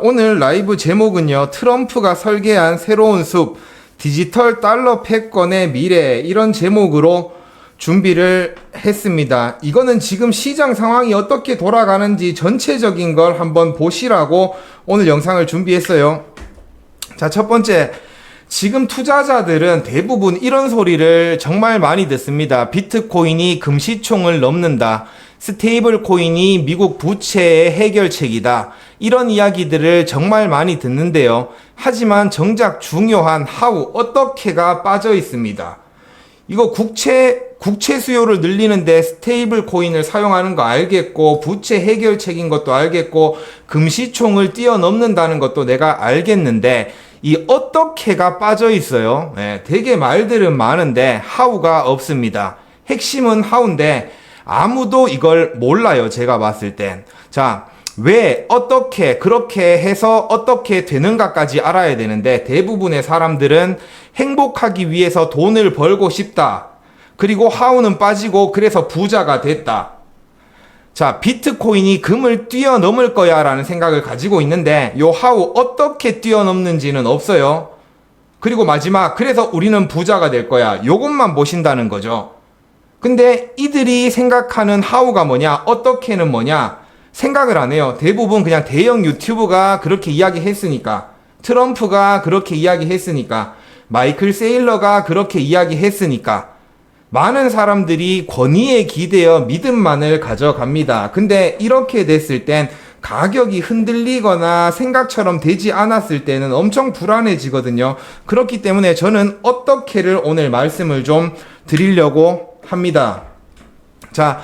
오늘 라이브 제목은요, 트럼프가 설계한 새로운 숲, 디지털 달러 패권의 미래, 이런 제목으로 준비를 했습니다. 이거는 지금 시장 상황이 어떻게 돌아가는지 전체적인 걸 한번 보시라고 오늘 영상을 준비했어요. 자, 첫 번째, 지금 투자자들은 대부분 이런 소리를 정말 많이 듣습니다. 비트코인이 금시총을 넘는다. 스테이블 코인이 미국 부채의 해결책이다. 이런 이야기들을 정말 많이 듣는데요. 하지만 정작 중요한 하우, 어떻게가 빠져 있습니다. 이거 국채 수요를 늘리는데 스테이블 코인을 사용하는 거 알겠고, 부채 해결책인 것도 알겠고, 금시총을 뛰어넘는다는 것도 내가 알겠는데, 이 어떻게가 빠져 있어요. 되게 말들은 많은데 하우가 없습니다. 핵심은 하우인데 아무도 이걸 몰라요. 제가 봤을 땐. 자, 왜 어떻게 그렇게 해서 어떻게 되는가까지 알아야 되는데, 대부분의 사람들은 행복하기 위해서 돈을 벌고 싶다. 그리고 하우는 빠지고 그래서 부자가 됐다. 자, 비트코인이 금을 뛰어넘을 거야 라는 생각을 가지고 있는데, 요 하우 어떻게 뛰어넘는지는 없어요. 그리고 마지막, 그래서 우리는 부자가 될 거야, 요것만 보신다는 거죠. 근데 이들이 생각하는 하우가 뭐냐, 어떻게는 뭐냐, 생각을 안 해요. 대부분 그냥 대형 유튜브가 그렇게 이야기했으니까, 트럼프가 그렇게 이야기했으니까, 마이클 세일러가 그렇게 이야기했으니까, 많은 사람들이 권위에 기대어 믿음만을 가져갑니다. 근데 이렇게 됐을 땐 가격이 흔들리거나 생각처럼 되지 않았을 때는 엄청 불안해지거든요. 그렇기 때문에 저는 어떻게를 오늘 말씀을 좀 드리려고 합니다. 자,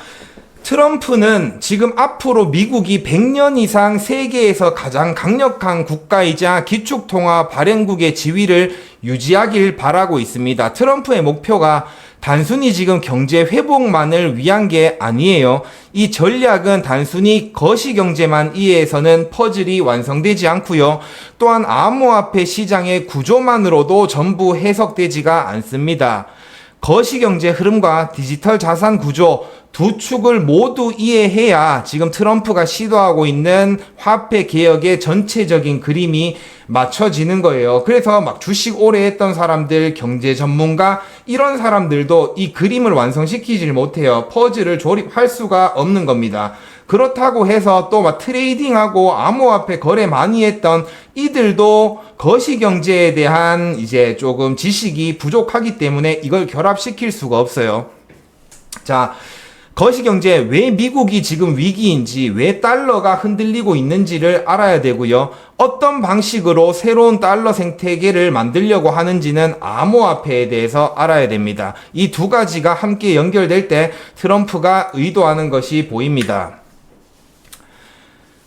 트럼프는 지금 앞으로 미국이 100년 이상 세계에서 가장 강력한 국가이자 기축통화 발행국의 지위를 유지하길 바라고 있습니다. 트럼프의 목표가 단순히 지금 경제 회복만을 위한 게 아니에요. 이 전략은 단순히 거시경제만 이해해서는 퍼즐이 완성되지 않고요. 또한 암호화폐 시장의 구조만으로도 전부 해석되지가 않습니다. 거시경제 흐름과 디지털 자산 구조 두 축을 모두 이해해야 지금 트럼프가 시도하고 있는 화폐 개혁의 전체적인 그림이 맞춰지는 거예요. 그래서 막 주식 오래 했던 사람들, 경제 전문가, 이런 사람들도 이 그림을 완성시키질 못해요. 퍼즐을 조립할 수가 없는 겁니다. 그렇다고 해서 또 막 트레이딩하고 암호화폐 거래 많이 했던 이들도 거시경제에 대한 이제 조금 지식이 부족하기 때문에 이걸 결합시킬 수가 없어요. 자, 거시경제, 왜 미국이 지금 위기인지, 왜 달러가 흔들리고 있는지를 알아야 되고요. 어떤 방식으로 새로운 달러 생태계를 만들려고 하는지는 암호화폐에 대해서 알아야 됩니다. 이 두 가지가 함께 연결될 때 트럼프가 의도하는 것이 보입니다.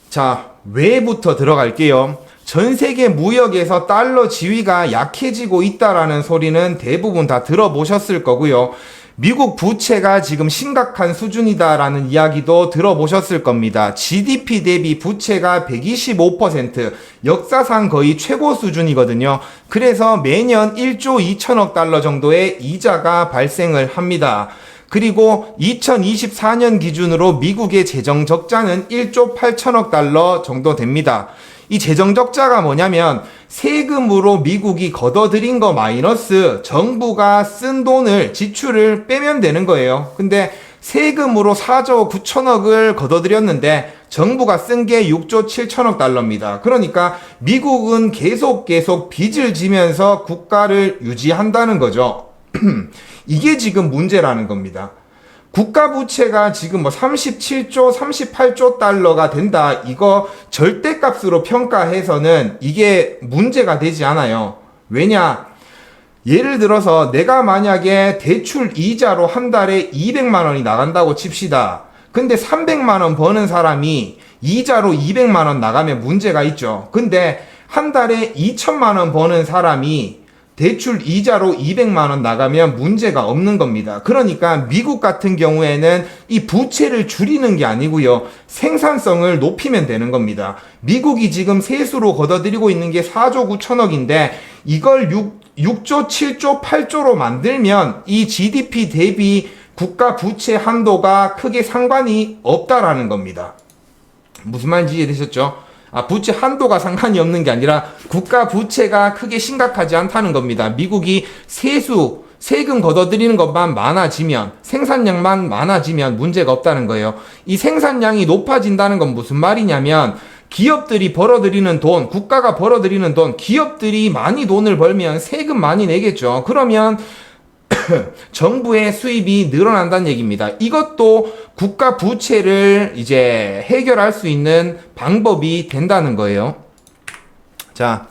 자, 왜부터 들어갈게요. 전 세계 무역에서 달러 지위가 약해지고 있다라는 소리는 대부분 다 들어보셨을 거고요. 미국 부채가 지금 심각한 수준이다라는 이야기도 들어보셨을 겁니다. GDP 대비 부채가 125%, 역사상 거의 최고 수준이거든요. 그래서 매년 1조 2천억 달러 정도의 이자가 발생을 합니다. 그리고 2024년 기준으로 미국의 재정 적자는 1조 8천억 달러 정도 됩니다. 이 재정 적자가 뭐냐면 세금으로 미국이 걷어들인 거 마이너스 정부가 쓴 돈을, 지출을 빼면 되는 거예요. 근데 세금으로 4조 9천억을 걷어들였는데 정부가 쓴 게 6조 7천억 달러입니다. 그러니까 미국은 계속 빚을 지면서 국가를 유지한다는 거죠. 이게 지금 문제라는 겁니다. 국가 부채가 지금 37조, 38조 달러가 된다. 이거 절대값으로 평가해서는 이게 문제가 되지 않아요. 왜냐? 예를 들어서 내가 만약에 대출 이자로 한 달에 200만 원이 나간다고 칩시다. 근데 300만 원 버는 사람이 이자로 200만 원 나가면 문제가 있죠. 근데 한 달에 2천만 원 버는 사람이 대출 이자로 200만 원 나가면 문제가 없는 겁니다. 그러니까 미국 같은 경우에는 이 부채를 줄이는 게 아니고요, 생산성을 높이면 되는 겁니다. 미국이 지금 세수로 걷어들이고 있는 게 4조 9천억인데 이걸 6조 7조 8조로 만들면 이 GDP 대비 국가 부채 한도가 크게 상관이 없다라는 겁니다. 무슨 말인지 이해되셨죠? 부채 한도가 상관이 없는 게 아니라 국가 부채가 크게 심각하지 않다는 겁니다. 미국이 세금 걷어들이는 것만 많아지면, 생산량만 많아지면 문제가 없다는 거예요. 이 생산량이 높아진다는 건 무슨 말이냐면 기업들이 벌어들이는 돈, 국가가 벌어들이는 돈, 기업들이 많이 돈을 벌면 세금 많이 내겠죠. 그러면 정부의 수입이 늘어난다는 얘기입니다. 이것도 국가 부채를 이제 해결할 수 있는 방법이 된다는 거예요. 자,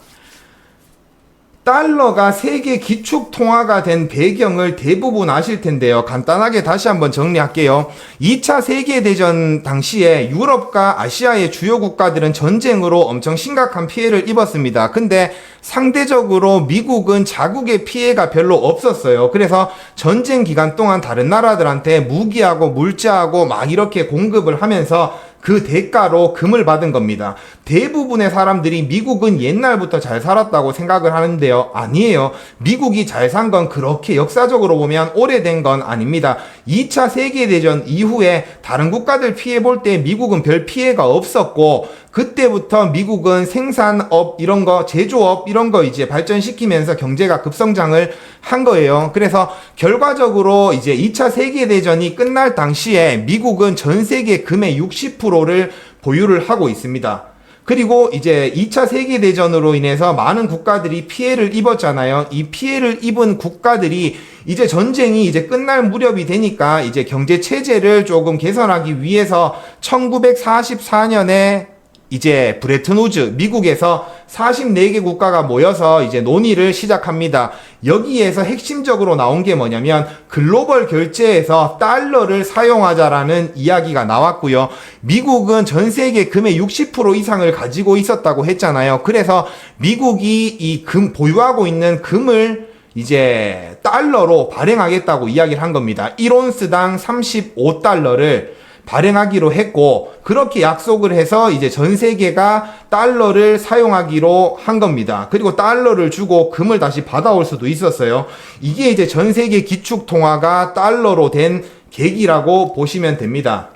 달러가 세계 기축 통화가 된 배경을 대부분 아실 텐데요. 간단하게 다시 한번 정리할게요. 2차 세계대전 당시에 유럽과 아시아의 주요 국가들은 전쟁으로 엄청 심각한 피해를 입었습니다. 근데 상대적으로 미국은 자국의 피해가 별로 없었어요. 그래서 전쟁 기간 동안 다른 나라들한테 무기하고 물자하고 막 이렇게 공급을 하면서 그 대가로 금을 받은 겁니다. 대부분의 사람들이 미국은 옛날부터 잘 살았다고 생각을 하는데요. 아니에요. 미국이 잘 산 건 그렇게 역사적으로 보면 오래된 건 아닙니다. 2차 세계대전 이후에 다른 국가들 피해 볼 때 미국은 별 피해가 없었고, 그때부터 미국은 생산업 이런 거, 제조업 이런 거 이제 발전시키면서 경제가 급성장을 한 거예요. 그래서 결과적으로 이제 2차 세계대전이 끝날 당시에 미국은 전 세계 금의 60%를 보유를 하고 있습니다. 그리고 이제 2차 세계대전으로 인해서 많은 국가들이 피해를 입었잖아요. 이 피해를 입은 국가들이 이제 전쟁이 이제 끝날 무렵이 되니까 이제 경제 체제를 조금 개선하기 위해서 1944년에 이제 브레튼 우즈, 미국에서 44개 국가가 모여서 이제 논의를 시작합니다. 여기에서 핵심적으로 나온 게 뭐냐면 글로벌 결제에서 달러를 사용하자라는 이야기가 나왔고요. 미국은 전 세계 금의 60% 이상을 가지고 있었다고 했잖아요. 그래서 미국이 이 보유하고 있는 금을 이제 달러로 발행하겠다고 이야기를 한 겁니다. 1온스당 35달러를 발행하기로 했고, 그렇게 약속을 해서 이제 전 세계가 달러를 사용하기로 한 겁니다. 그리고 달러를 주고 금을 다시 받아올 수도 있었어요. 이게 이제 전 세계 기축 통화가 달러로 된 계기라고 보시면 됩니다.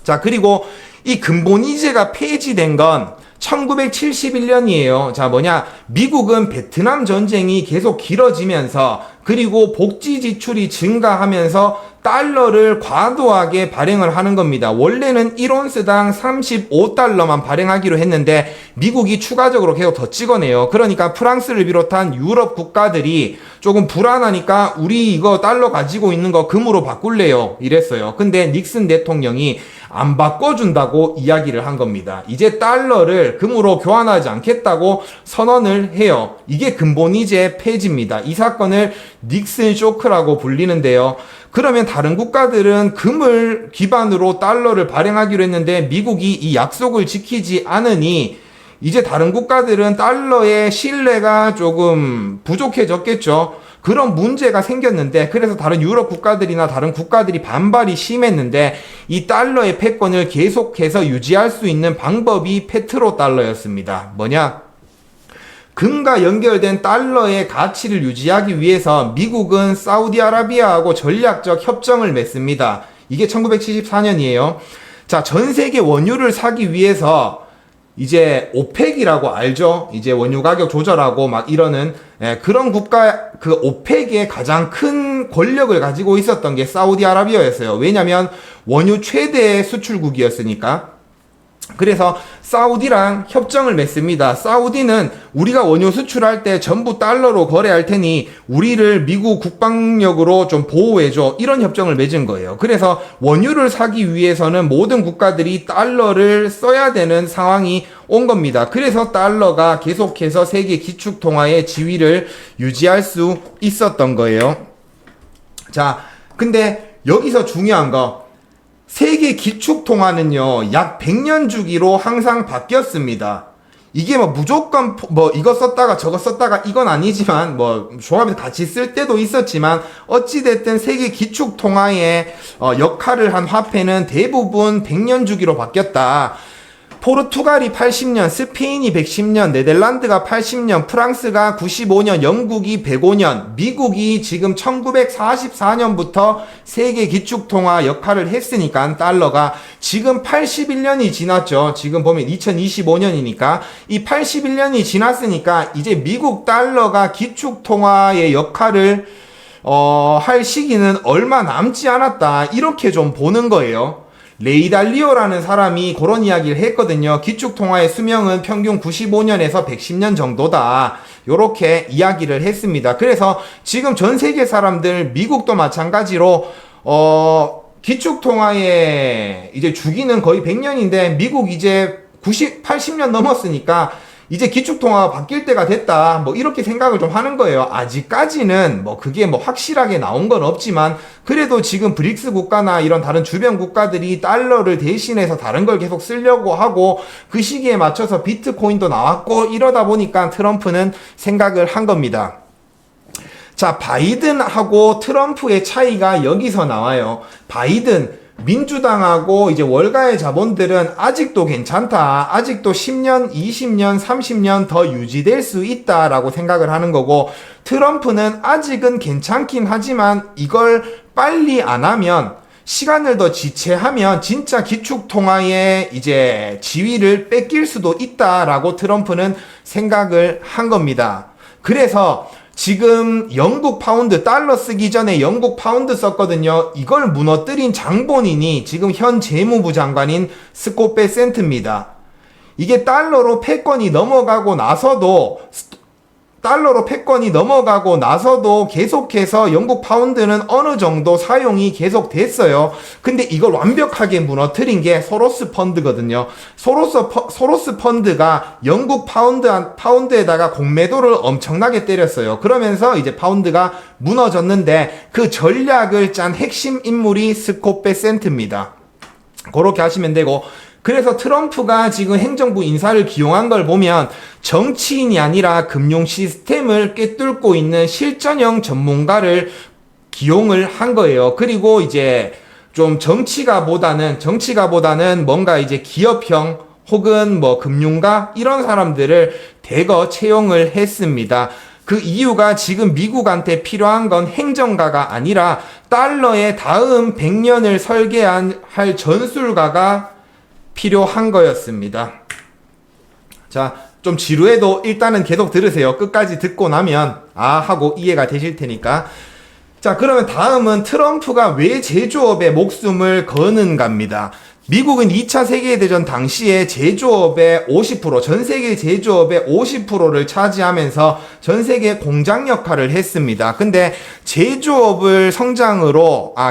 자, 그리고 이 근본이제가 폐지된 건 1971년이에요. 자, 미국은 베트남 전쟁이 계속 길어지면서, 그리고 복지 지출이 증가하면서 달러를 과도하게 발행을 하는 겁니다. 원래는 1온스당 35달러만 발행하기로 했는데 미국이 추가적으로 계속 더 찍어내요. 그러니까 프랑스를 비롯한 유럽 국가들이 조금 불안하니까 우리 이거 달러 가지고 있는 거 금으로 바꿀래요, 이랬어요. 근데 닉슨 대통령이 안 바꿔준다고 이야기를 한 겁니다. 이제 달러를 금으로 교환하지 않겠다고 선언을 해요. 이게 근본이제 폐지입니다. 이 사건을 닉슨 쇼크라고 불리는데요. 그러면 다른 국가들은 금을 기반으로 달러를 발행하기로 했는데 미국이 이 약속을 지키지 않으니 이제 다른 국가들은 달러의 신뢰가 조금 부족해졌겠죠. 그런 문제가 생겼는데, 그래서 다른 유럽 국가들이나 다른 국가들이 반발이 심했는데 이 달러의 패권을 계속해서 유지할 수 있는 방법이 페트로달러였습니다. 금과 연결된 달러의 가치를 유지하기 위해서 미국은 사우디아라비아하고 전략적 협정을 맺습니다. 이게 1974년이에요. 자, 전 세계 원유를 사기 위해서 이제 오펙이라고 알죠? 이제 원유 가격 조절하고 막 이러는 그런 국가, 그 오펙의 가장 큰 권력을 가지고 있었던 게 사우디아라비아였어요. 왜냐면 원유 최대 수출국이었으니까. 그래서 사우디랑 협정을 맺습니다. 사우디는 우리가 원유 수출할 때 전부 달러로 거래할 테니 우리를 미국 국방력으로 좀 보호해줘, 이런 협정을 맺은 거예요. 그래서 원유를 사기 위해서는 모든 국가들이 달러를 써야 되는 상황이 온 겁니다. 그래서 달러가 계속해서 세계 기축통화의 지위를 유지할 수 있었던 거예요. 자, 근데 여기서 중요한 거, 세계 기축통화는요, 약 100년 주기로 항상 바뀌었습니다. 이게 무조건 이거 썼다가 저거 썼다가 이건 아니지만 조합에서 같이 쓸 때도 있었지만 어찌됐든 세계 기축통화의 역할을 한 화폐는 대부분 100년 주기로 바뀌었다. 포르투갈이 80년, 스페인이 110년, 네덜란드가 80년, 프랑스가 95년, 영국이 105년, 미국이 지금 1944년부터 세계 기축통화 역할을 했으니까 달러가 지금 81년이 지났죠. 지금 보면 2025년이니까 이 81년이 지났으니까 이제 미국 달러가 기축통화의 역할을 할 시기는 얼마 남지 않았다. 이렇게 좀 보는 거예요. 레이 달리오라는 사람이 그런 이야기를 했거든요. 기축통화의 수명은 평균 95년에서 110년 정도다. 요렇게 이야기를 했습니다. 그래서 지금 전 세계 사람들, 미국도 마찬가지로 기축통화의 이제 주기는 거의 100년인데 미국 이제 80년 넘었으니까 이제 기축통화가 바뀔 때가 됐다. 뭐 이렇게 생각을 좀 하는 거예요. 아직까지는 뭐 그게 뭐 확실하게 나온 건 없지만 그래도 지금 브릭스 국가나 이런 다른 주변 국가들이 달러를 대신해서 다른 걸 계속 쓰려고 하고 그 시기에 맞춰서 비트코인도 나왔고 이러다 보니까 트럼프는 생각을 한 겁니다. 자, 바이든하고 트럼프의 차이가 여기서 나와요. 바이든 민주당하고 이제 월가의 자본들은 아직도 괜찮다. 아직도 10년, 20년, 30년 더 유지될 수 있다라고 생각을 하는 거고 트럼프는 아직은 괜찮긴 하지만 이걸 빨리 안 하면 시간을 더 지체하면 진짜 기축통화의 이제 지위를 뺏길 수도 있다라고 트럼프는 생각을 한 겁니다. 그래서 지금 영국 파운드, 달러 쓰기 전에 영국 파운드 썼거든요. 이걸 무너뜨린 장본인이 지금 현 재무부 장관인 스콧 베센트입니다. 이게 달러로 패권이 넘어가고 나서도 계속해서 영국 파운드는 어느 정도 사용이 계속 됐어요. 근데 이걸 완벽하게 무너뜨린 게 소로스 펀드거든요. 소로스 펀드가 영국 파운드에다가 공매도를 엄청나게 때렸어요. 그러면서 이제 파운드가 무너졌는데 그 전략을 짠 핵심 인물이 스콧 베센트입니다. 그렇게 하시면 되고 그래서 트럼프가 지금 행정부 인사를 기용한 걸 보면 정치인이 아니라 금융 시스템을 꿰뚫고 있는 실전형 전문가를 기용을 한 거예요. 그리고 이제 좀 정치가보다는 뭔가 이제 기업형 혹은 뭐 금융가 이런 사람들을 대거 채용을 했습니다. 그 이유가 지금 미국한테 필요한 건 행정가가 아니라 달러의 다음 100년을 설계할 전술가가 필요한 거였습니다. 자, 좀 지루해도 일단은 계속 들으세요. 끝까지 듣고 나면 하고 이해가 되실 테니까. 자, 그러면 다음은 트럼프가 왜 제조업에 목숨을 거는가입니다. 미국은 2차 세계대전 당시에 제조업의 50%, 전 세계 제조업의 50%를 차지하면서 전 세계 공장 역할을 했습니다. 근데 제조업을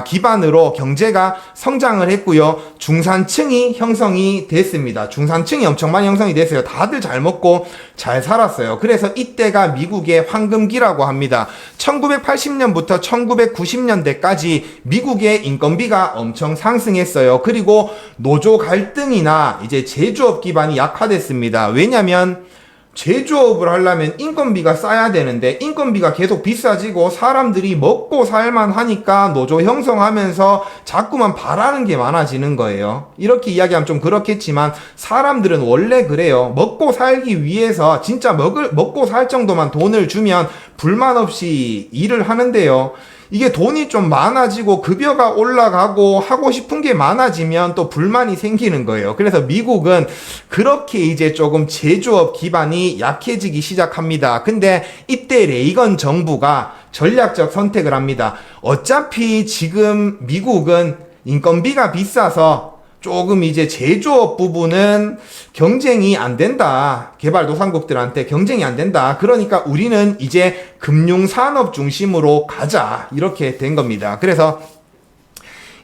기반으로 경제가 성장을 했고요. 중산층이 형성이 됐습니다. 중산층이 엄청 많이 형성이 됐어요. 다들 잘 먹고 잘 살았어요. 그래서 이때가 미국의 황금기라고 합니다. 1980년부터 1990년대까지 미국의 인건비가 엄청 상승했어요. 그리고 노조 갈등이나 이제 제조업 기반이 약화됐습니다. 왜냐면 제조업을 하려면 인건비가 싸야 되는데 인건비가 계속 비싸지고 사람들이 먹고 살만 하니까 노조 형성하면서 자꾸만 바라는 게 많아지는 거예요. 이렇게 이야기하면 좀 그렇겠지만 사람들은 원래 그래요. 먹고 살기 위해서 진짜 먹고 살 정도만 돈을 주면 불만 없이 일을 하는데요. 이게 돈이 좀 많아지고 급여가 올라가고 하고 싶은 게 많아지면 또 불만이 생기는 거예요. 그래서 미국은 그렇게 이제 조금 제조업 기반이 약해지기 시작합니다. 근데 이때 레이건 정부가 전략적 선택을 합니다. 어차피 지금 미국은 인건비가 비싸서 조금 이제 제조업 부분은 경쟁이 안 된다. 개발도상국들한테 경쟁이 안 된다. 그러니까 우리는 이제 금융산업 중심으로 가자. 이렇게 된 겁니다. 그래서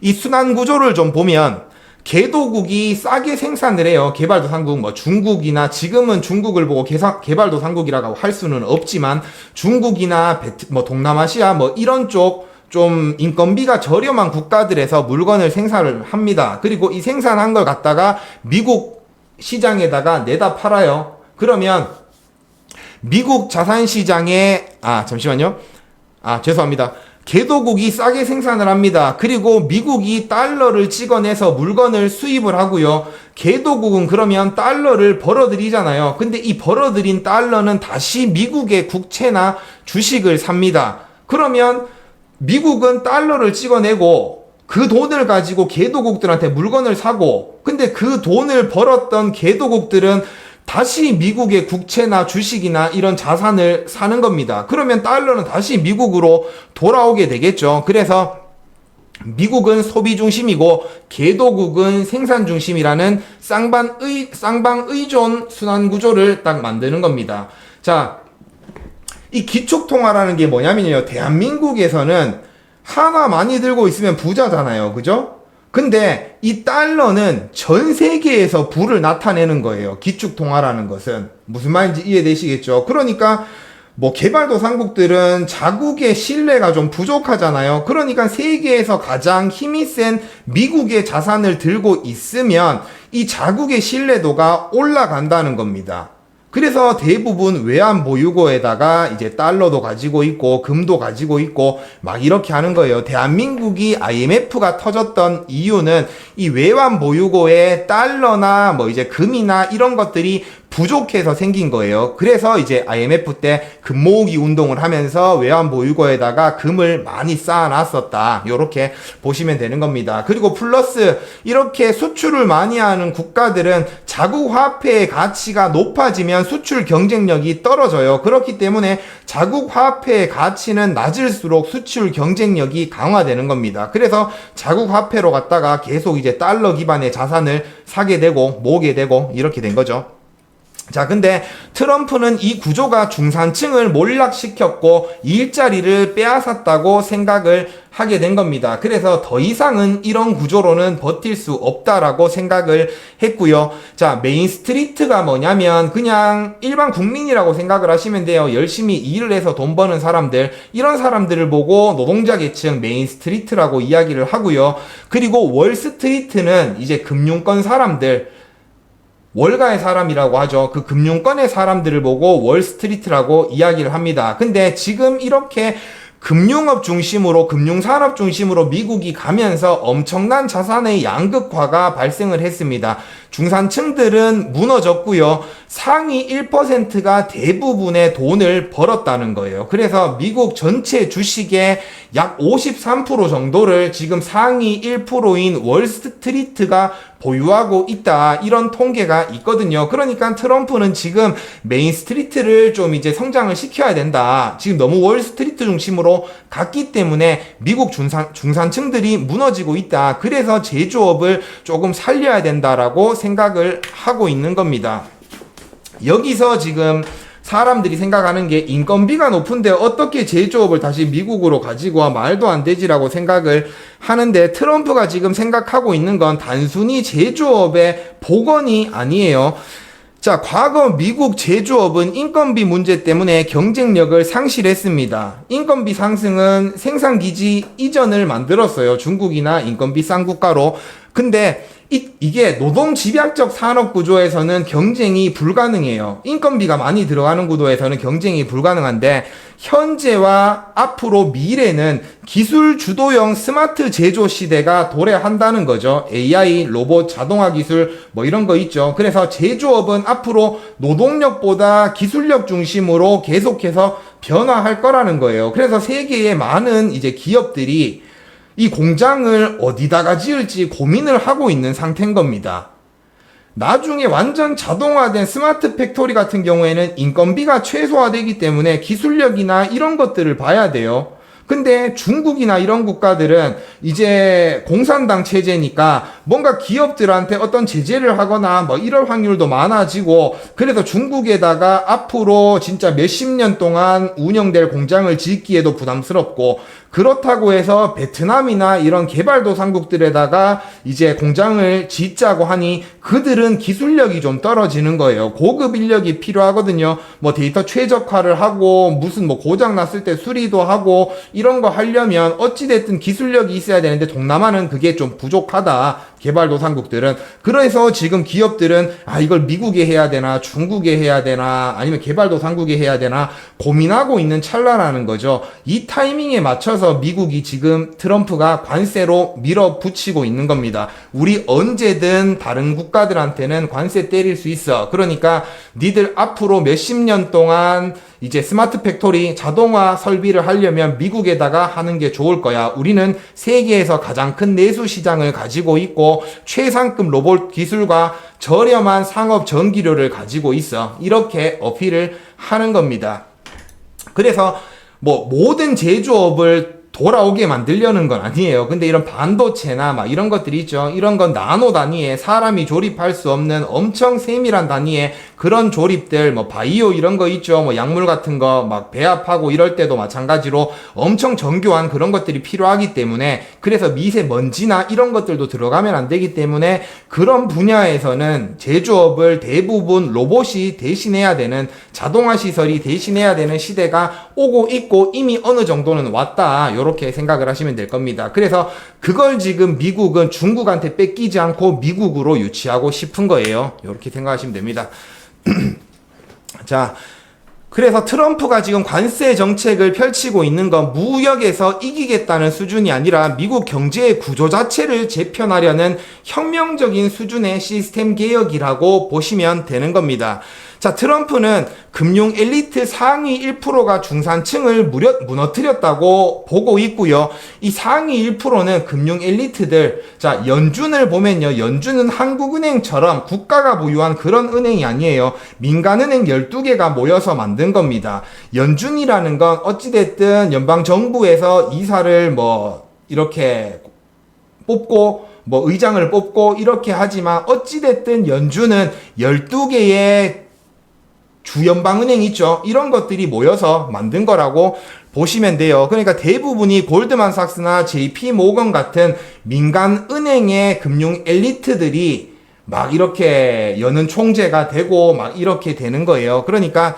이 순환 구조를 좀 보면 개도국이 싸게 생산을 해요. 개발도상국, 뭐 중국이나 지금은 중국을 보고 개발도상국이라고 할 수는 없지만 중국이나 동남아시아 뭐 이런 쪽 좀 인건비가 저렴한 국가들에서 물건을 생산을 합니다. 그리고 이 생산한 걸 갖다가 미국 시장에다가 내다 팔아요. 그러면 미국 자산시장에 죄송합니다. 개도국이 싸게 생산을 합니다. 그리고 미국이 달러를 찍어내서 물건을 수입을 하고요. 개도국은 그러면 달러를 벌어들이잖아요. 근데 이 벌어들인 달러는 다시 미국의 국채나 주식을 삽니다. 그러면 미국은 달러를 찍어내고 그 돈을 가지고 개도국들한테 물건을 사고, 근데 그 돈을 벌었던 개도국들은 다시 미국의 국채나 주식이나 이런 자산을 사는 겁니다. 그러면 달러는 다시 미국으로 돌아오게 되겠죠. 그래서 미국은 소비 중심이고 개도국은 생산 중심이라는 쌍방 의존 순환 구조를 딱 만드는 겁니다. 자, 이 기축통화라는 게 뭐냐면요. 대한민국에서는 하나 많이 들고 있으면 부자잖아요. 그죠? 근데 이 달러는 전 세계에서 부를 나타내는 거예요. 기축통화라는 것은. 무슨 말인지 이해되시겠죠? 그러니까 뭐 개발도상국들은 자국의 신뢰가 좀 부족하잖아요. 그러니까 세계에서 가장 힘이 센 미국의 자산을 들고 있으면 이 자국의 신뢰도가 올라간다는 겁니다. 그래서 대부분 외환 보유고에다가 이제 달러도 가지고 있고 금도 가지고 있고 막 이렇게 하는 거예요. 대한민국이 IMF가 터졌던 이유는 이 외환 보유고에 달러나 뭐 이제 금이나 이런 것들이 부족해서 생긴 거예요. 그래서 이제 IMF 때 금 모으기 운동을 하면서 외환 보유고에다가 금을 많이 쌓아놨었다. 요렇게 보시면 되는 겁니다. 그리고 플러스 이렇게 수출을 많이 하는 국가들은 자국 화폐의 가치가 높아지면 수출 경쟁력이 떨어져요. 그렇기 때문에 자국 화폐의 가치는 낮을수록 수출 경쟁력이 강화되는 겁니다. 그래서 자국 화폐로 갔다가 계속 이제 달러 기반의 자산을 사게 되고 모으게 되고 이렇게 된 거죠. 자, 근데 트럼프는 이 구조가 중산층을 몰락시켰고 일자리를 빼앗았다고 생각을 하게 된 겁니다. 그래서 더 이상은 이런 구조로는 버틸 수 없다라고 생각을 했고요. 자, 메인스트리트가 뭐냐면 그냥 일반 국민이라고 생각을 하시면 돼요. 열심히 일을 해서 돈 버는 사람들, 이런 사람들을 보고 노동자 계층 메인스트리트라고 이야기를 하고요. 그리고 월스트리트는 이제 금융권 사람들, 월가의 사람이라고 하죠. 그 금융권의 사람들을 보고 월스트리트라고 이야기를 합니다. 근데 지금 이렇게 금융업 중심으로, 금융산업 중심으로 미국이 가면서 엄청난 자산의 양극화가 발생을 했습니다. 중산층들은 무너졌고요. 상위 1%가 대부분의 돈을 벌었다는 거예요. 그래서 미국 전체 주식의 약 53% 정도를 지금 상위 1%인 월스트리트가 보유하고 있다. 이런 통계가 있거든요. 그러니까 트럼프는 지금 메인스트리트를 좀 이제 성장을 시켜야 된다. 지금 너무 월스트리트 중심으로 갔기 때문에 미국 중산층들이 무너지고 있다. 그래서 제조업을 조금 살려야 된다라고 생각을 하고 있는 겁니다. 여기서 지금 사람들이 생각하는 게 인건비가 높은데 어떻게 제조업을 다시 미국으로 가지고 와, 말도 안 되지라고 생각을 하는데, 트럼프가 지금 생각하고 있는 건 단순히 제조업의 복원이 아니에요. 자, 과거 미국 제조업은 인건비 문제 때문에 경쟁력을 상실했습니다. 인건비 상승은 생산기지 이전을 만들었어요. 중국이나 인건비 싼 국가로. 근데 이게 노동 집약적 산업 구조에서는 경쟁이 불가능해요. 인건비가 많이 들어가는 구도에서는 경쟁이 불가능한데, 현재와 앞으로 미래는 기술 주도형 스마트 제조 시대가 도래한다는 거죠. AI, 로봇, 자동화 기술 뭐 이런 거 있죠. 그래서 제조업은 앞으로 노동력보다 기술력 중심으로 계속해서 변화할 거라는 거예요. 그래서 세계의 많은 이제 기업들이 이 공장을 어디다가 지을지 고민을 하고 있는 상태인 겁니다. 나중에 완전 자동화된 스마트 팩토리 같은 경우에는 인건비가 최소화되기 때문에 기술력이나 이런 것들을 봐야 돼요. 근데 중국이나 이런 국가들은 이제 공산당 체제니까 뭔가 기업들한테 어떤 제재를 하거나 뭐 이럴 확률도 많아지고, 그래서 중국에다가 앞으로 진짜 몇십 년 동안 운영될 공장을 짓기에도 부담스럽고, 그렇다고 해서 베트남이나 이런 개발도상국들에다가 이제 공장을 짓자고 하니 그들은 기술력이 좀 떨어지는 거예요. 고급 인력이 필요하거든요. 뭐 데이터 최적화를 하고 무슨 뭐 고장 났을 때 수리도 하고 이런 거 하려면 어찌됐든 기술력이 있어야 되는데 동남아는 그게 좀 부족하다. 개발도상국들은. 그래서 지금 기업들은 이걸 미국에 해야 되나 중국에 해야 되나 아니면 개발도상국에 해야 되나 고민하고 있는 찰나라는 거죠. 이 타이밍에 맞춰서 미국이 지금 트럼프가 관세로 밀어붙이고 있는 겁니다. 우리 언제든 다른 국가들한테는 관세 때릴 수 있어. 그러니까 니들 앞으로 몇십 년 동안 이제 스마트 팩토리 자동화 설비를 하려면 미국에다가 하는 게 좋을 거야. 우리는 세계에서 가장 큰 내수 시장을 가지고 있고 최상급 로봇 기술과 저렴한 상업 전기료를 가지고 있어. 이렇게 어필을 하는 겁니다. 그래서 뭐 모든 제조업을 돌아오게 만들려는 건 아니에요. 근데 이런 반도체나 막 이런 것들이 있죠. 이런 건 나노 단위에 사람이 조립할 수 없는 엄청 세밀한 단위의 그런 조립들, 뭐 바이오 이런 거 있죠. 뭐 약물 같은 거 막 배합하고 이럴 때도 마찬가지로 엄청 정교한 그런 것들이 필요하기 때문에 그래서 미세먼지나 이런 것들도 들어가면 안 되기 때문에 그런 분야에서는 제조업을 대부분 로봇이 대신해야 되는 자동화 시설이 대신해야 되는 시대가 오고 있고 이미 어느 정도는 왔다. 요렇게 생각을 하시면 될 겁니다. 그래서 그걸 지금 미국은 중국한테 뺏기지 않고 미국으로 유치하고 싶은 거예요. 요렇게 생각하시면 됩니다. 자, 그래서 트럼프가 지금 관세 정책을 펼치고 있는 건 무역에서 이기겠다는 수준이 아니라 미국 경제의 구조 자체를 재편하려는 혁명적인 수준의 시스템 개혁이라고 보시면 되는 겁니다. 자, 트럼프는 금융 엘리트 상위 1%가 중산층을 무너뜨렸다고 보고 있고요. 이 상위 1%는 금융 엘리트들, 자, 연준을 보면요. 연준은 한국은행처럼 국가가 보유한 그런 은행이 아니에요. 민간은행 12개가 모여서 만든 겁니다. 연준이라는 건 어찌됐든 연방정부에서 이사를 뭐 이렇게 뽑고 뭐 의장을 뽑고 이렇게 하지만 어찌됐든 연준은 12개의 주연방은행 있죠. 이런 것들이 모여서 만든 거라고 보시면 돼요. 그러니까 대부분이 골드만삭스나 JP 모건 같은 민간 은행의 금융 엘리트들이 막 이렇게 여는 총재가 되고 막 이렇게 되는 거예요. 그러니까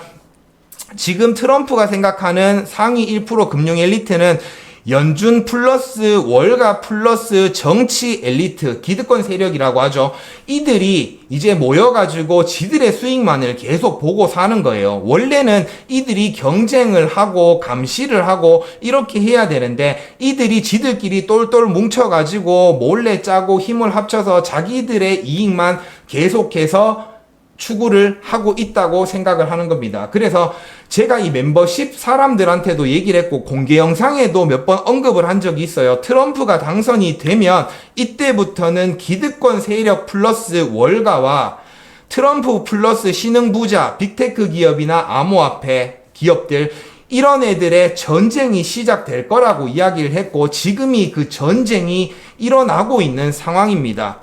지금 트럼프가 생각하는 상위 1% 금융 엘리트는 연준 플러스 월가 플러스 정치 엘리트, 기득권 세력이라고 하죠. 이들이 이제 모여가지고 지들의 수익만을 계속 보고 사는 거예요. 원래는 이들이 경쟁을 하고 감시를 하고 이렇게 해야 되는데 이들이 지들끼리 똘똘 뭉쳐가지고 몰래 짜고 힘을 합쳐서 자기들의 이익만 계속해서 추구를 하고 있다고 생각을 하는 겁니다. 그래서 제가 이 멤버십 사람들한테도 얘기를 했고 공개 영상에도 몇 번 언급을 한 적이 있어요. 트럼프가 당선이 되면 이때부터는 기득권 세력 플러스 월가와 트럼프 플러스 신흥부자, 빅테크 기업이나 암호화폐 기업들 이런 애들의 전쟁이 시작될 거라고 이야기를 했고 지금이 그 전쟁이 일어나고 있는 상황입니다.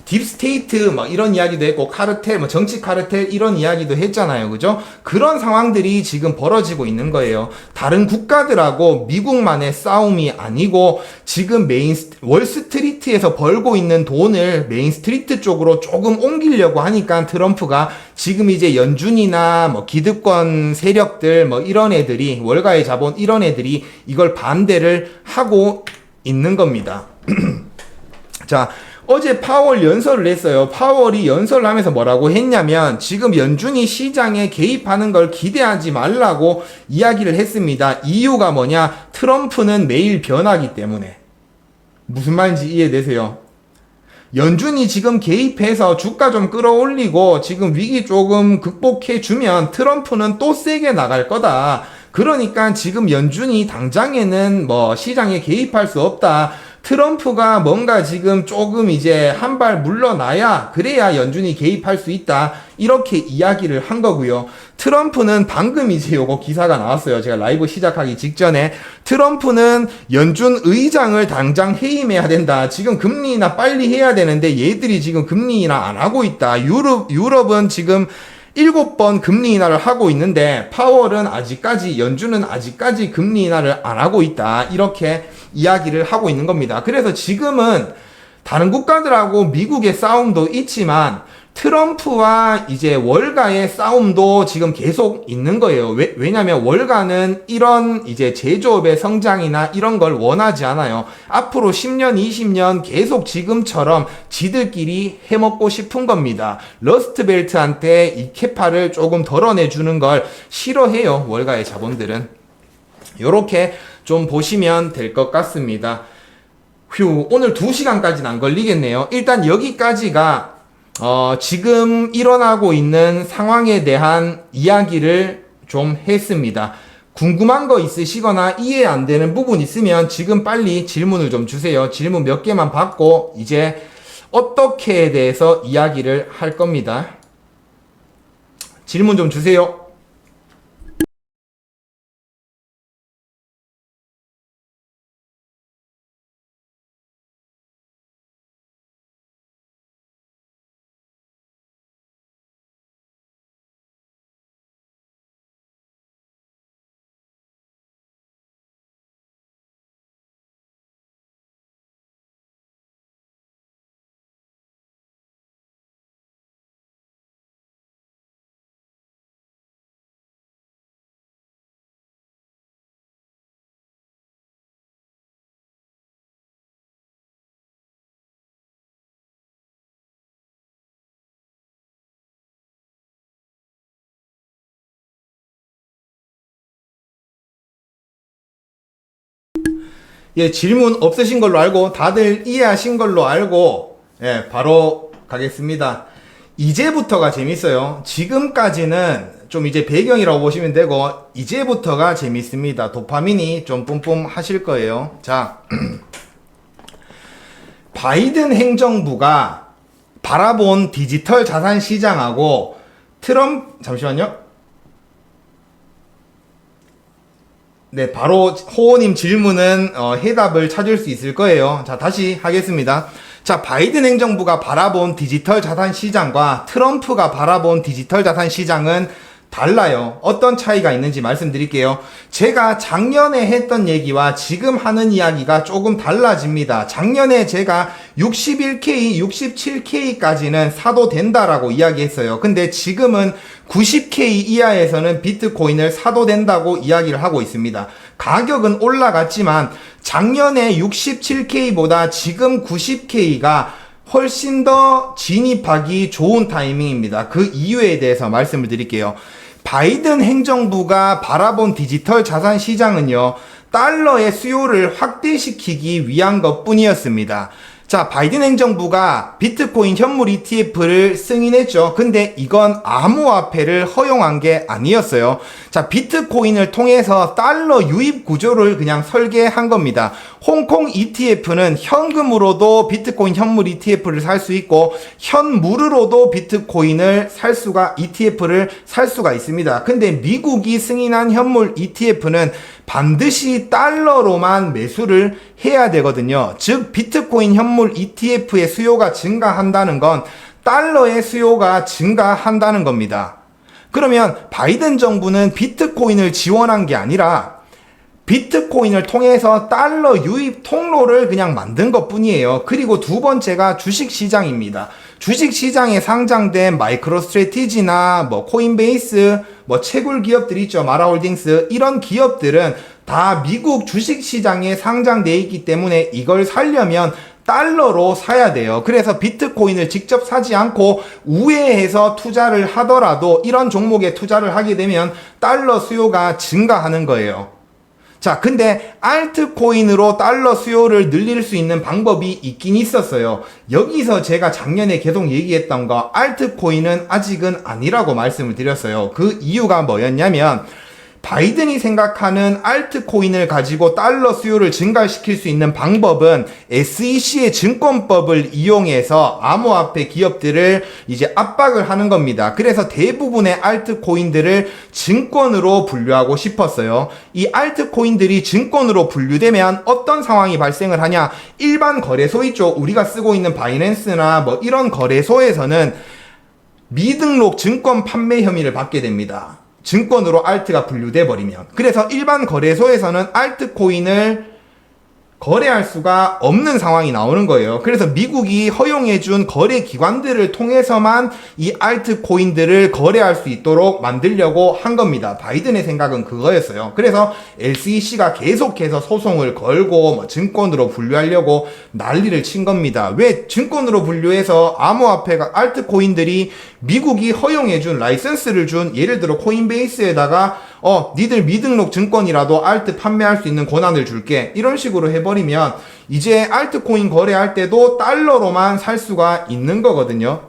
딥스테이트 막 이런 이야기도 했고 카르텔 뭐 정치 카르텔 이런 이야기도 했잖아요. 그죠? 그런 상황들이 지금 벌어지고 있는 거예요. 다른 국가들하고 미국만의 싸움이 아니고 지금 월스트리트에서 벌고 있는 돈을 메인스트리트 쪽으로 조금 옮기려고 하니까 트럼프가 지금 이제 연준이나 뭐 기득권 세력들 뭐 이런 애들이 월가의 자본 이런 애들이 이걸 반대를 하고 있는 겁니다. 자, 어제 파월 연설을 했어요. 파월이 연설을 하면서 뭐라고 했냐면 지금 연준이 시장에 개입하는 걸 기대하지 말라고 이야기를 했습니다. 이유가 뭐냐? 트럼프는 매일 변하기 때문에. 무슨 말인지 이해되세요? 연준이 지금 개입해서 주가 좀 끌어올리고 지금 위기 조금 극복해주면 트럼프는 또 세게 나갈 거다. 그러니까 지금 연준이 당장에는 뭐 시장에 개입할 수 없다. 트럼프가 뭔가 지금 조금 이제 한 발 물러나야 그래야 연준이 개입할 수 있다. 이렇게 이야기를 한 거고요. 트럼프는 방금 이제 요거 기사가 나왔어요. 제가 라이브 시작하기 직전에 트럼프는 연준 의장을 당장 해임해야 된다. 지금 금리 인하 빨리 해야 되는데 얘들이 지금 금리 인하 안 하고 있다. 유럽은 지금 7번 금리 인하를 하고 있는데 파월은 아직까지 연준은 아직까지 금리 인하를 안 하고 있다. 이렇게 이야기를 하고 있는 겁니다. 그래서 지금은 다른 국가들하고 미국의 싸움도 있지만 트럼프와 이제 월가의 싸움도 지금 계속 있는 거예요. 왜냐면 월가는 이런 이제 제조업의 성장이나 이런 걸 원하지 않아요. 앞으로 10년, 20년 계속 지금처럼 지들끼리 해먹고 싶은 겁니다. 러스트벨트한테 이 캐파를 조금 덜어내주는 걸 싫어해요. 월가의 자본들은. 요렇게 좀 보시면 될 것 같습니다. 휴, 오늘 2시간까지는 안 걸리겠네요. 일단 여기까지가 지금 일어나고 있는 상황에 대한 이야기를 좀 했습니다. 궁금한 거 있으시거나 이해 안 되는 부분 있으면 지금 빨리 질문을 좀 주세요. 질문 몇 개만 받고 이제 어떻게에 대해서 이야기를 할 겁니다. 질문 좀 주세요. 예, 질문 없으신 걸로 알고 다들 이해하신 걸로 알고 예, 바로 가겠습니다. 이제부터가 재밌어요. 지금까지는 좀 이제 배경이라고 보시면 되고 이제부터가 재밌습니다. 도파민이 좀 뿜뿜 하실 거예요. 자, 바이든 행정부가 바라본 디지털 자산 시장하고 잠시만요. 네, 바로 호호님 질문은 해답을 찾을 수 있을 거예요. 자, 다시 하겠습니다. 자, 바이든 행정부가 바라본 디지털 자산 시장과 트럼프가 바라본 디지털 자산 시장은 달라요. 어떤 차이가 있는지 말씀드릴게요. 제가 작년에 했던 얘기와 지금 하는 이야기가 조금 달라집니다. 작년에 제가 61K, 67K까지는 사도 된다라고 이야기했어요. 근데 지금은 90K 이하에서는 비트코인을 사도 된다고 이야기를 하고 있습니다. 가격은 올라갔지만 작년에 67K보다 지금 90K가 훨씬 더 진입하기 좋은 타이밍입니다. 그 이유에 대해서 말씀을 드릴게요. 바이든 행정부가 바라본 디지털 자산 시장은요, 달러의 수요를 확대시키기 위한 것 뿐이었습니다. 자, 바이든 행정부가 비트코인 현물 ETF를 승인했죠. 근데 이건 암호화폐를 허용한 게 아니었어요. 자, 비트코인을 통해서 달러 유입 구조를 그냥 설계한 겁니다. 홍콩 ETF는 현금으로도 비트코인 현물 ETF를 살 수 있고 현물으로도 비트코인을 ETF를 살 수가 있습니다. 근데 미국이 승인한 현물 ETF는 반드시 달러로만 매수를 해야 되거든요. 즉 비트코인 현물 ETF의 수요가 증가한다는 건 달러의 수요가 증가한다는 겁니다. 그러면 바이든 정부는 비트코인을 지원한 게 아니라 비트코인을 통해서 달러 유입 통로를 그냥 만든 것 뿐이에요. 그리고 두 번째가 주식시장입니다. 주식시장에 상장된 마이크로스트래티지나 코인베이스, 채굴 기업들이 있죠. 마라홀딩스. 이런 기업들은 다 미국 주식시장에 상장되어 있기 때문에 이걸 사려면 달러로 사야 돼요. 그래서 비트코인을 직접 사지 않고 우회해서 투자를 하더라도 이런 종목에 투자를 하게 되면 달러 수요가 증가하는 거예요. 자, 근데 알트코인으로 달러 수요를 늘릴 수 있는 방법이 있긴 있었어요. 여기서 제가 작년에 계속 얘기했던 거, 알트코인은 아직은 아니라고 말씀을 드렸어요. 그 이유가 뭐였냐면 바이든이 생각하는 알트코인을 가지고 달러 수요를 증가시킬 수 있는 방법은 SEC의 증권법을 이용해서 암호화폐 기업들을 이제 압박을 하는 겁니다. 그래서 대부분의 알트코인들을 증권으로 분류하고 싶었어요. 이 알트코인들이 증권으로 분류되면 어떤 상황이 발생을 하냐? 일반 거래소 있죠. 우리가 쓰고 있는 바이낸스나 이런 거래소에서는 미등록 증권 판매 혐의를 받게 됩니다. 증권으로 알트가 분류돼 버리면. 그래서 일반 거래소에서는 알트코인을 거래할 수가 없는 상황이 나오는 거예요. 그래서 미국이 허용해준 거래 기관들을 통해서만 이 알트코인들을 거래할 수 있도록 만들려고 한 겁니다. 바이든의 생각은 그거였어요. 그래서 SEC가 계속해서 소송을 걸고 뭐 증권으로 분류하려고 난리를 친 겁니다. 왜 증권으로 분류해서 암호화폐가 알트코인들이 미국이 허용해준 라이선스를 준 예를 들어 코인베이스에다가 니들 미등록 증권이라도 알트 판매할 수 있는 권한을 줄게 이런 식으로 해버리면 이제 알트코인 거래할 때도 달러로만 살 수가 있는 거거든요.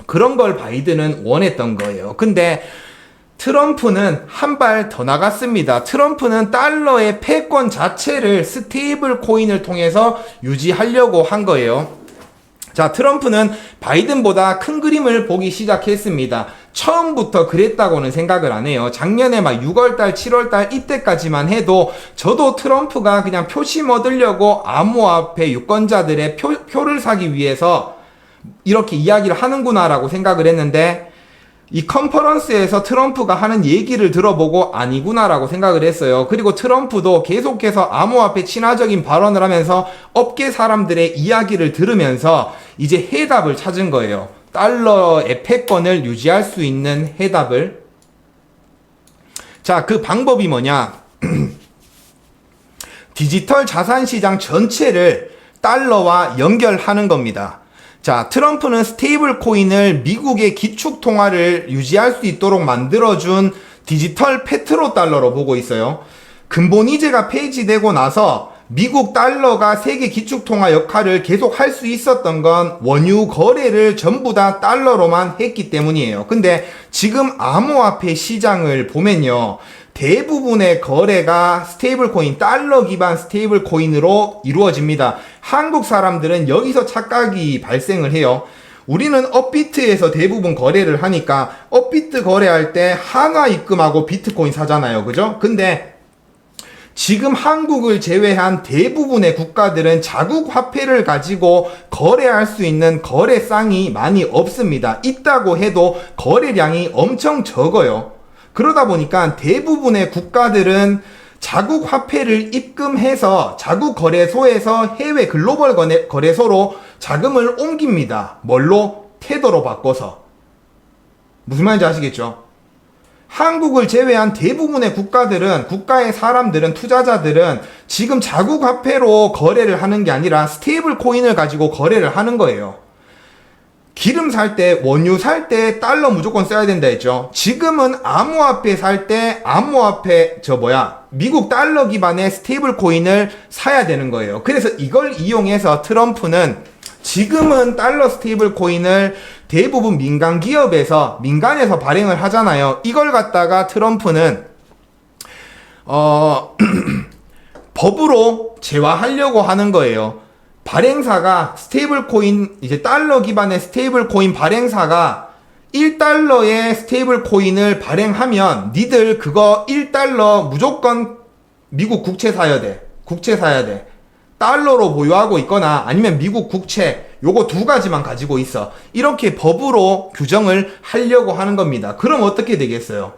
그런 걸 바이든은 원했던 거예요. 근데 트럼프는 한 발 더 나갔습니다. 트럼프는 달러의 패권 자체를 스테이블 코인을 통해서 유지하려고 한 거예요. 자, 트럼프는 바이든보다 큰 그림을 보기 시작했습니다. 처음부터 그랬다고는 생각을 안 해요. 작년에 막 6월달, 7월달 이때까지만 해도 저도 트럼프가 그냥 표심 얻으려고 암호화폐 유권자들의 표를 사기 위해서 이렇게 이야기를 하는구나라고 생각을 했는데 이 컨퍼런스에서 트럼프가 하는 얘기를 들어보고 아니구나라고 생각을 했어요. 그리고 트럼프도 계속해서 암호화폐 친화적인 발언을 하면서 업계 사람들의 이야기를 들으면서 이제 해답을 찾은 거예요. 달러의 패권을 유지할 수 있는 해답을. 자, 그 방법이 뭐냐? 디지털 자산 시장 전체를 달러와 연결하는 겁니다. 자, 트럼프는 스테이블 코인을 미국의 기축 통화를 유지할 수 있도록 만들어준 디지털 페트로 달러로 보고 있어요. 근본 이제가 폐지되고 나서 미국 달러가 세계 기축 통화 역할을 계속 할 수 있었던 건 원유 거래를 전부 다 달러로만 했기 때문이에요. 근데 지금 암호화폐 시장을 보면요. 대부분의 거래가 스테이블 코인, 달러 기반 스테이블 코인으로 이루어집니다. 한국 사람들은 여기서 착각이 발생을 해요. 우리는 업비트에서 대부분 거래를 하니까 업비트 거래할 때 한화 입금하고 비트코인 사잖아요. 그죠? 근데 지금 한국을 제외한 대부분의 국가들은 자국 화폐를 가지고 거래할 수 있는 거래상이 많이 없습니다. 있다고 해도 거래량이 엄청 적어요. 그러다 보니까 대부분의 국가들은 자국 화폐를 입금해서 자국 거래소에서 해외 글로벌 거래소로 자금을 옮깁니다. 뭘로? 테더로 바꿔서. 무슨 말인지 아시겠죠? 한국을 제외한 대부분의 국가들은, 국가의 사람들은, 투자자들은 지금 자국 화폐로 거래를 하는 게 아니라 스테이블 코인을 가지고 거래를 하는 거예요. 기름 살 때, 원유 살 때 달러 무조건 써야 된다 했죠. 지금은 암호화폐 살 때 미국 달러 기반의 스테이블 코인을 사야 되는 거예요. 그래서 이걸 이용해서 트럼프는 지금은 달러 스테이블 코인을 대부분 민간 기업에서, 민간에서 발행을 하잖아요. 이걸 갖다가 트럼프는 법으로 제화하려고 하는 거예요. 발행사가 스테이블 코인, 이제 달러 기반의 스테이블 코인 발행사가 1달러의 스테이블 코인을 발행하면 니들 그거 1달러 무조건 미국 국채 사야 돼. 국채 사야 돼. 달러로 보유하고 있거나 아니면 미국 국채, 요거 두 가지만 가지고 있어. 이렇게 법으로 규정을 하려고 하는 겁니다. 그럼 어떻게 되겠어요?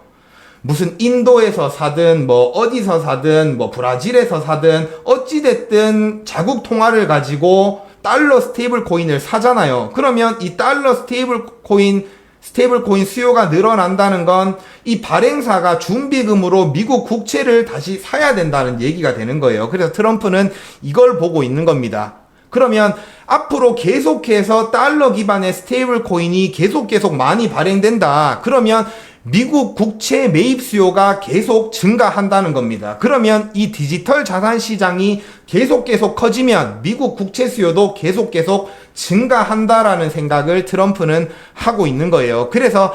무슨 인도에서 사든 뭐 어디서 사든 뭐 브라질에서 사든 어찌됐든 자국 통화를 가지고 달러 스테이블 코인을 사잖아요. 그러면 이 달러 스테이블 코인 수요가 늘어난다는 건 이 발행사가 준비금으로 미국 국채를 다시 사야 된다는 얘기가 되는 거예요. 그래서 트럼프는 이걸 보고 있는 겁니다. 그러면 앞으로 계속해서 달러 기반의 스테이블 코인이 계속 많이 발행된다. 그러면 미국 국채 매입 수요가 계속 증가한다는 겁니다. 그러면 이 디지털 자산 시장이 계속 커지면 미국 국채 수요도 계속 증가한다라는 생각을 트럼프는 하고 있는 거예요. 그래서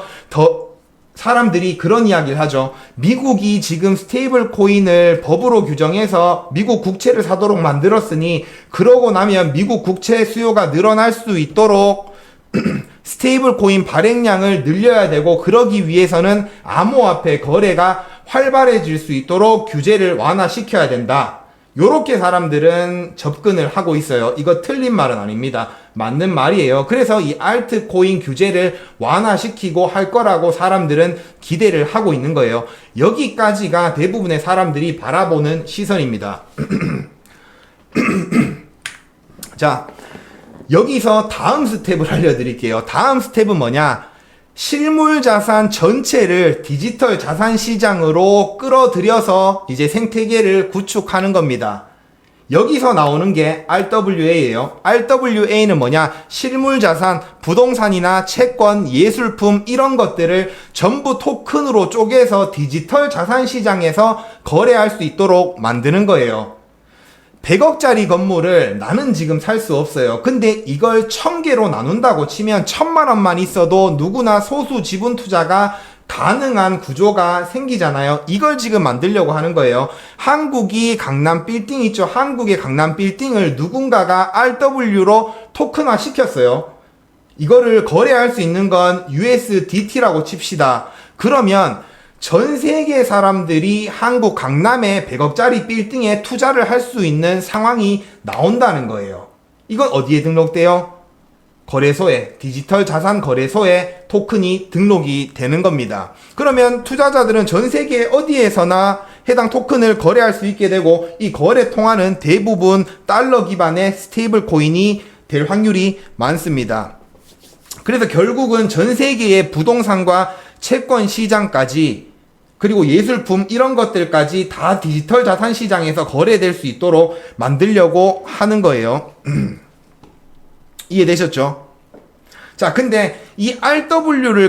사람들이 그런 이야기를 하죠. 미국이 지금 스테이블 코인을 법으로 규정해서 미국 국채를 사도록 만들었으니 그러고 나면 미국 국채 수요가 늘어날 수 있도록 스테이블 코인 발행량을 늘려야 되고, 그러기 위해서는 암호화폐 거래가 활발해질 수 있도록 규제를 완화시켜야 된다. 요렇게 사람들은 접근을 하고 있어요. 이거 틀린 말은 아닙니다. 맞는 말이에요. 그래서 이 알트코인 규제를 완화시키고 할 거라고 사람들은 기대를 하고 있는 거예요. 여기까지가 대부분의 사람들이 바라보는 시선입니다. 자, 여기서 다음 스텝을 알려드릴게요. 다음 스텝은 뭐냐? 실물 자산 전체를 디지털 자산 시장으로 끌어들여서 이제 생태계를 구축하는 겁니다. 여기서 나오는 게 RWA예요. RWA는 뭐냐? 실물 자산, 부동산이나 채권, 예술품 이런 것들을 전부 토큰으로 쪼개서 디지털 자산 시장에서 거래할 수 있도록 만드는 거예요. 100억짜리 건물을 나는 지금 살 수 없어요. 근데 이걸 1000개로 나눈다고 치면 1000만 원만 있어도 누구나 소수 지분 투자가 가능한 구조가 생기잖아요. 이걸 지금 만들려고 하는 거예요. 한국이 강남 빌딩 있죠. 한국의 강남 빌딩을 누군가가 RW로 토큰화 시켰어요. 이거를 거래할 수 있는 건 USDT라고 칩시다. 그러면 전 세계 사람들이 한국 강남의 100억짜리 빌딩에 투자를 할 수 있는 상황이 나온다는 거예요. 이건 어디에 등록돼요? 거래소에, 디지털 자산 거래소에 토큰이 등록이 되는 겁니다. 그러면 투자자들은 전 세계 어디에서나 해당 토큰을 거래할 수 있게 되고, 이 거래 통화는 대부분 달러 기반의 스테이블 코인이 될 확률이 많습니다. 그래서 결국은 전 세계의 부동산과 채권 시장까지, 그리고 예술품 이런 것들까지 다 디지털 자산 시장에서 거래될 수 있도록 만들려고 하는 거예요. 이해되셨죠? 자, 근데 이 RWA를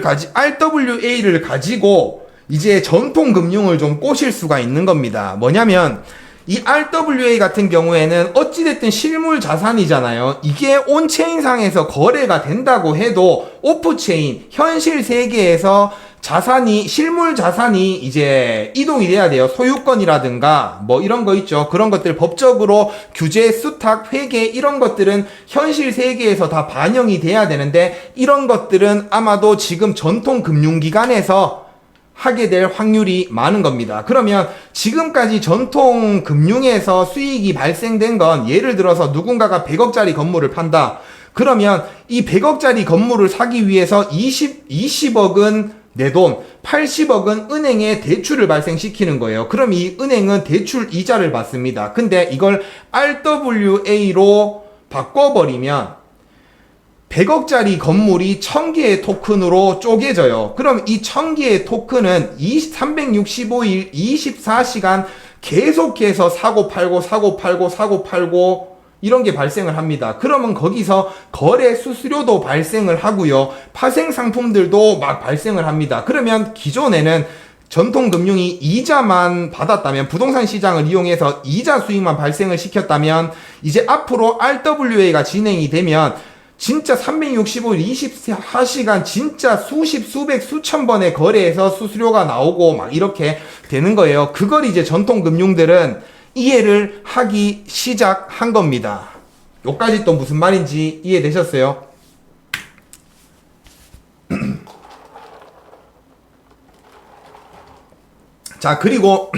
가지고 이제 전통 금융을 좀 꼬실 수가 있는 겁니다. 뭐냐면 이 RWA 같은 경우에는 어찌됐든 실물 자산이잖아요. 이게 온체인상에서 거래가 된다고 해도 오프체인, 현실 세계에서 자산이, 실물 자산이 이제 이동이 돼야 돼요. 소유권이라든가 뭐 이런 거 있죠. 그런 것들 법적으로 규제, 수탁, 회계 이런 것들은 현실 세계에서 다 반영이 돼야 되는데, 이런 것들은 아마도 지금 전통 금융기관에서 하게 될 확률이 많은 겁니다. 그러면 지금까지 전통 금융에서 수익이 발생된 건, 예를 들어서 누군가가 100억짜리 건물을 판다. 그러면 이 100억짜리 건물을 사기 위해서 20억은 내 돈, 80억은 은행에 대출을 발생시키는 거예요. 그럼 이 은행은 대출 이자를 받습니다. 근데 이걸 RWA로 바꿔버리면 100억짜리 건물이 1000개의 토큰으로 쪼개져요. 그럼 이 1000개의 토큰은 365일 24시간 계속해서 사고 팔고 이런 게 발생을 합니다. 그러면 거기서 거래 수수료도 발생을 하고요. 파생 상품들도 막 발생을 합니다. 그러면 기존에는 전통금융이 이자만 받았다면, 부동산 시장을 이용해서 이자 수익만 발생을 시켰다면, 이제 앞으로 RWA가 진행이 되면 진짜 365일 24시간 진짜 수백 수천 번의 거래에서 수수료가 나오고 막 이렇게 되는 거예요. 그걸 이제 전통금융들은 이해를 하기 시작한 겁니다. 요까지 또 무슨 말인지 이해되셨어요? 자, 그리고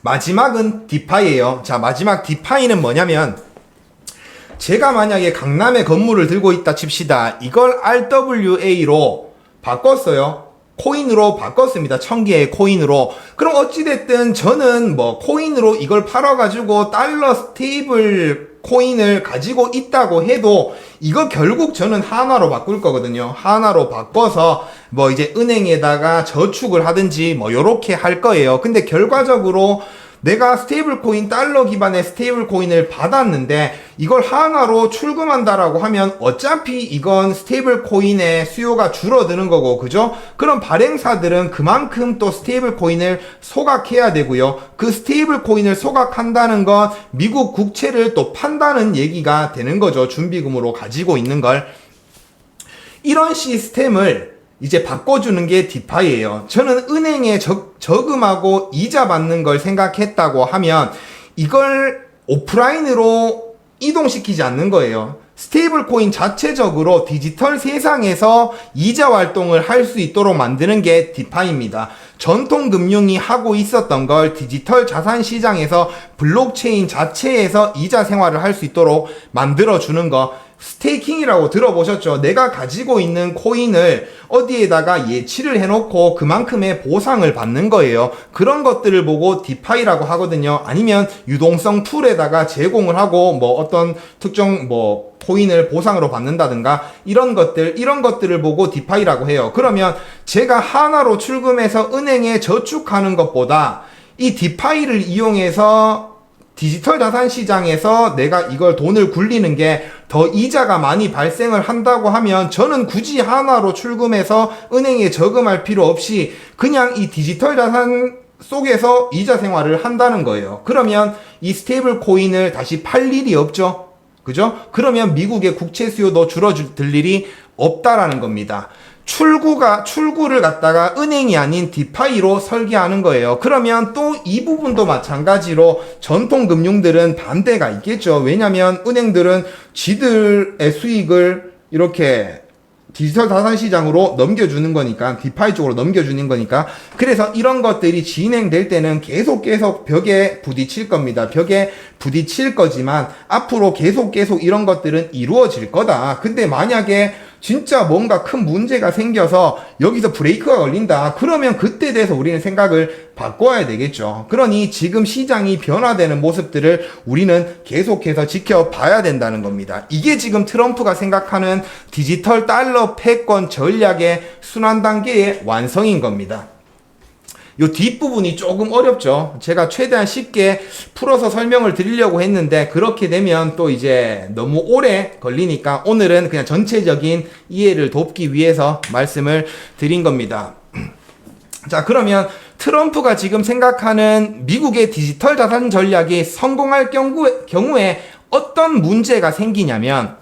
마지막은 디파이예요. 자, 마지막 디파이는 뭐냐면, 제가 만약에 강남에 건물을 들고 있다 칩시다. 이걸 RWA로 바꿨어요. 코인으로 바꿨습니다. 1000개의 코인으로. 그럼 어찌됐든 저는 뭐 코인으로 이걸 팔아가지고 달러 스테이블 코인을 가지고 있다고 해도 이거 결국 저는 하나로 바꿀 거거든요. 하나로 바꿔서 뭐 이제 은행에다가 저축을 하든지 뭐 요렇게 할 거예요. 근데 결과적으로 내가 스테이블 코인, 달러 기반의 스테이블 코인을 받았는데 이걸 하나로 출금한다라고 하면 어차피 이건 스테이블 코인의 수요가 줄어드는 거고, 그죠? 그럼 발행사들은 그만큼 또 스테이블 코인을 소각해야 되고요. 그 스테이블 코인을 소각한다는 건 미국 국채를 또 판다는 얘기가 되는 거죠. 준비금으로 가지고 있는 걸. 이런 시스템을 이제 바꿔주는 게 디파이예요. 저는 은행에 저금하고 이자 받는 걸 생각했다고 하면 이걸 오프라인으로 이동시키지 않는 거예요. 스테이블 코인 자체적으로 디지털 세상에서 이자 활동을 할 수 있도록 만드는 게 디파이입니다. 전통 금융이 하고 있었던 걸 디지털 자산 시장에서 블록체인 자체에서 이자 생활을 할 수 있도록 만들어주는 거. 스테이킹이라고 들어보셨죠? 내가 가지고 있는 코인을 어디에다가 예치를 해놓고 그만큼의 보상을 받는 거예요. 그런 것들을 보고 디파이라고 하거든요. 아니면 유동성 풀에다가 제공을 하고 뭐 어떤 특정 뭐 코인을 보상으로 받는다든가 이런 것들을 보고 디파이라고 해요. 그러면 제가 하나로 출금해서 은행에 저축하는 것보다 이 디파이를 이용해서 디지털 자산 시장에서 내가 이걸 돈을 굴리는 게 더 이자가 많이 발생을 한다고 하면 저는 굳이 하나로 출금해서 은행에 저금할 필요 없이 그냥 이 디지털 자산 속에서 이자 생활을 한다는 거예요. 그러면 이 스테이블 코인을 다시 팔 일이 없죠. 그죠? 그러면 미국의 국채 수요도 줄어들 일이 없다라는 겁니다. 출구를 갖다가 은행이 아닌 디파이로 설계하는 거예요. 그러면 또 이 부분도 마찬가지로 전통 금융들은 반대가 있겠죠. 왜냐면 은행들은 지들의 수익을 이렇게 디지털 자산 시장으로 넘겨주는 거니까, 디파이 쪽으로 넘겨주는 거니까. 그래서 이런 것들이 진행될 때는 계속 벽에 부딪힐 겁니다. 벽에 부딪힐 거지만 앞으로 계속 이런 것들은 이루어질 거다. 근데 만약에 진짜 뭔가 큰 문제가 생겨서 여기서 브레이크가 걸린다. 그러면 그때 대해서 우리는 생각을 바꿔야 되겠죠. 그러니 지금 시장이 변화되는 모습들을 우리는 계속해서 지켜봐야 된다는 겁니다. 이게 지금 트럼프가 생각하는 디지털 달러 패권 전략의 순환 단계의 완성인 겁니다. 요 뒷부분이 조금 어렵죠. 제가 최대한 쉽게 풀어서 설명을 드리려고 했는데 그렇게 되면 또 이제 너무 오래 걸리니까 오늘은 그냥 전체적인 이해를 돕기 위해서 말씀을 드린 겁니다. 자, 그러면 트럼프가 지금 생각하는 미국의 디지털 자산 전략이 성공할 경우에 어떤 문제가 생기냐면,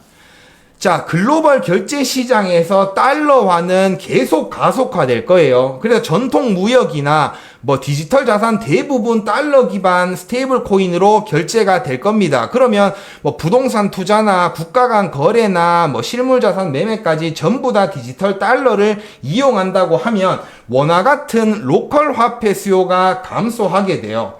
자, 글로벌 결제 시장에서 달러화는 계속 가속화될 거예요. 그래서 전통 무역이나 뭐 디지털 자산 대부분 달러 기반 스테이블 코인으로 결제가 될 겁니다. 그러면 뭐 부동산 투자나 국가 간 거래나 뭐 실물 자산 매매까지 전부 다 디지털 달러를 이용한다고 하면 원화 같은 로컬 화폐 수요가 감소하게 돼요.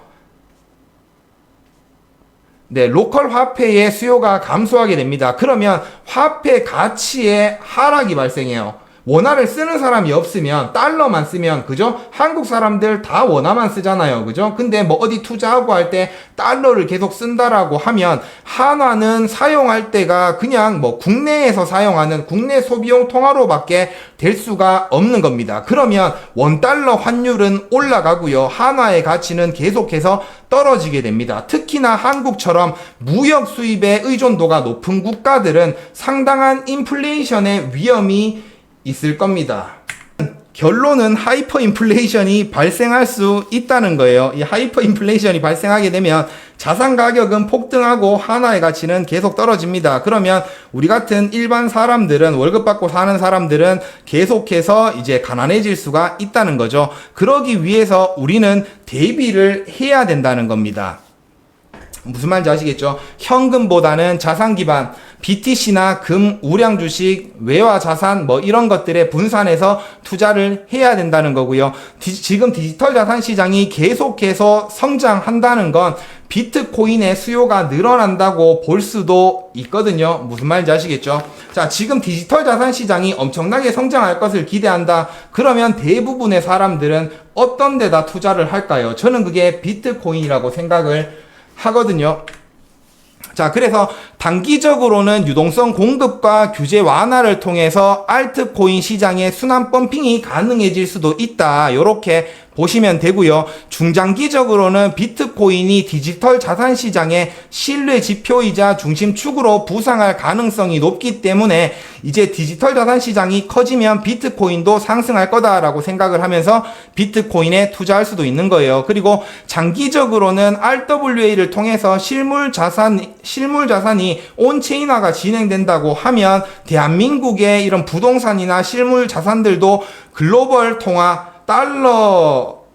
네, 로컬 화폐의 수요가 감소하게 됩니다. 그러면 화폐 가치의 하락이 발생해요. 원화를 쓰는 사람이 없으면 달러만 쓰면, 그죠? 한국 사람들 다 원화만 쓰잖아요. 그죠? 근데 뭐 어디 투자하고 할 때 달러를 계속 쓴다라고 하면 한화는 사용할 때가 그냥 뭐 국내에서 사용하는 국내 소비용 통화로밖에 될 수가 없는 겁니다. 그러면 원달러 환율은 올라가고요. 한화의 가치는 계속해서 떨어지게 됩니다. 특히나 한국처럼 무역 수입의 의존도가 높은 국가들은 상당한 인플레이션의 위험이 있을 겁니다. 결론은 하이퍼 인플레이션이 발생할 수 있다는 거예요. 이 하이퍼 인플레이션이 발생하게 되면 자산 가격은 폭등하고 한화의 가치는 계속 떨어집니다. 그러면 우리 같은 일반 사람들은, 월급 받고 사는 사람들은 계속해서 이제 가난해질 수가 있다는 거죠. 그러기 위해서 우리는 대비를 해야 된다는 겁니다. 무슨 말인지 아시겠죠? 현금보다는 자산 기반 BTC나 금, 우량 주식, 외화 자산 뭐 이런 것들에 분산해서 투자를 해야 된다는 거고요. 지금 디지털 자산 시장이 계속해서 성장한다는 건 비트코인의 수요가 늘어난다고 볼 수도 있거든요. 무슨 말인지 아시겠죠? 자, 지금 디지털 자산 시장이 엄청나게 성장할 것을 기대한다. 그러면 대부분의 사람들은 어떤 데다 투자를 할까요? 저는 그게 비트코인이라고 생각을 하거든요. 자, 그래서 단기적으로는 유동성 공급과 규제 완화를 통해서 알트코인 시장의 순환 펌핑이 가능해질 수도 있다. 요렇게 보시면 되고요. 중장기적으로는 비트코인이 디지털 자산 시장의 신뢰 지표이자 중심축으로 부상할 가능성이 높기 때문에 이제 디지털 자산 시장이 커지면 비트코인도 상승할 거다라고 생각을 하면서 비트코인에 투자할 수도 있는 거예요. 그리고 장기적으로는 RWA를 통해서 실물 자산이 온체인화가 진행된다고 하면 대한민국의 이런 부동산이나 실물 자산들도 글로벌 통화 달러로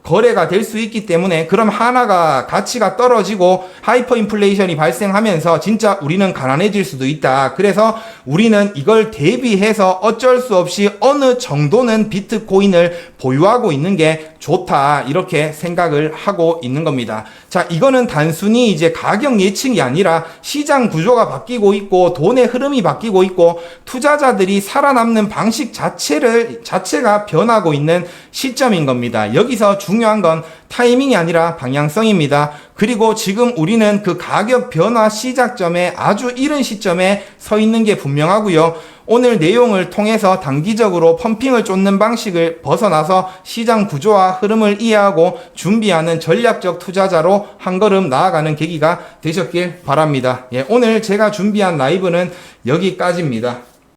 거래가 될 수 있기 때문에 그럼 하나가 가치가 떨어지고 하이퍼 인플레이션이 발생하면서 진짜 우리는 가난해질 수도 있다. 그래서 우리는 이걸 대비해서 어쩔 수 없이 어느 정도는 비트코인을 보유하고 있는 게 좋다. 이렇게 생각을 하고 있는 겁니다. 자, 이거는 단순히 이제 가격 예측이 아니라 시장 구조가 바뀌고 있고 돈의 흐름이 바뀌고 있고 투자자들이 살아남는 방식 자체가 변하고 있는 시점인 겁니다. 여기서 중요한 건 타이밍이 아니라 방향성입니다. 그리고 지금 우리는 그 가격 변화 시작점에 아주 이른 시점에 서 있는 게 분명하고요. 오늘 내용을 통해서 단기적으로 펌핑을 쫓는 방식을 벗어나서 시장 구조와 흐름을 이해하고 준비하는 전략적 투자자로 한 걸음 나아가는 계기가 되셨길 바랍니다. 예, 오늘 제가 준비한 라이브는 여기까지입니다.